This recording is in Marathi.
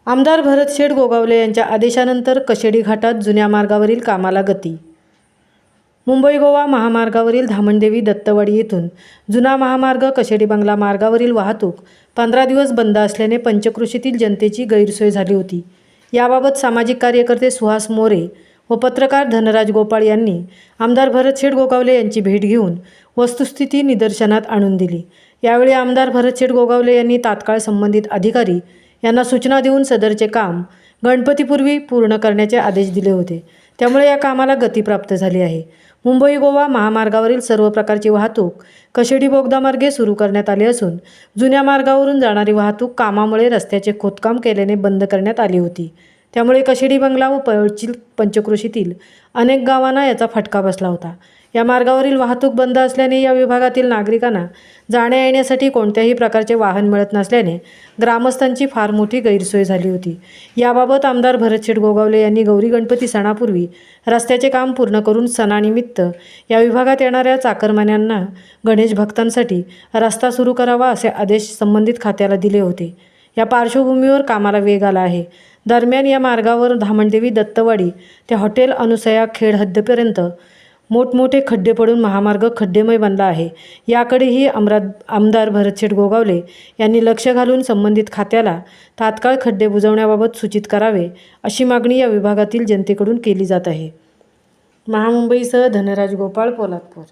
आमदार भरतशेठ गोगावले यांच्या आदेशानंतर कशेडी घाटात जुन्या मार्गावरील कामाला गती। मुंबई गोवा महामार्गावरील धामणदेवी दत्तवाडी येथून जुना महामार्ग कशेडी बंगला मार्गावरील वाहतूक 15 दिवस बंद असल्याने पंचक्रोशीतील जनतेची गैरसोय झाली होती। याबाबत सामाजिक कार्यकर्ते सुहास मोरे व पत्रकार धनराज गोपाळ यांनी आमदार भरतशेठ गोगावले यांची भेट घेऊन वस्तुस्थिती निदर्शनात आणून दिली। यावेळी आमदार भरतशेठ गोगावले यांनी तात्काळ संबंधित अधिकारी यांना सूचना देऊन सदरचे काम गणपतीपूर्वी पूर्ण करण्याचे आदेश दिले होते। त्यामुळे या कामाला गती प्राप्त झाली आहे। मुंबई गोवा महामार्गावरील सर्व प्रकारची वाहतूक कशेडी बोगदामार्गे सुरू करण्यात आली असून जुन्या मार्गावरून जाणारी वाहतूक कामामुळे रस्त्याचे खोदकाम केल्याने बंद करण्यात आली होती। त्यामुळे कशेडी बंगला व पळचील पंचक्रोशीतील अनेक गावांना याचा फटका बसला होता। या मार्गावरील वाहतूक बंद असल्याने या विभागातील नागरिकांना जाण्या येण्यासाठी कोणत्याही प्रकारचे वाहन मिळत नसल्याने ग्रामस्थांची फार मोठी गैरसोय झाली होती। याबाबत आमदार भरतशेठ गोगावले यांनी गौरी गणपती सणापूर्वी रस्त्याचे काम पूर्ण करून सणानिमित्त या विभागात येणाऱ्या चाकरमान्यांना गणेश भक्तांसाठी रस्ता सुरू करावा असे आदेश संबंधित खात्याला दिले होते। या पार्श्वभूमीवर कामाला वेग आला आहे। दरम्यान या मार्गावर धामणदेवी दत्तवाडी ते हॉटेल अनुसया खेड हद्दीपर्यंत मोठमोठे खड्डे पडून महामार्ग खड्डेमय बनला आहे। याकडेही आमदार भरतशेठ गोगावले यांनी लक्ष घालून संबंधित खात्याला तात्काळ खड्डे बुजवण्याबाबत सूचित करावे अशी मागणी या विभागातील जनतेकडून केली जात आहे। महामुंबईसह धनराज गोपाळ, पोलादपूर।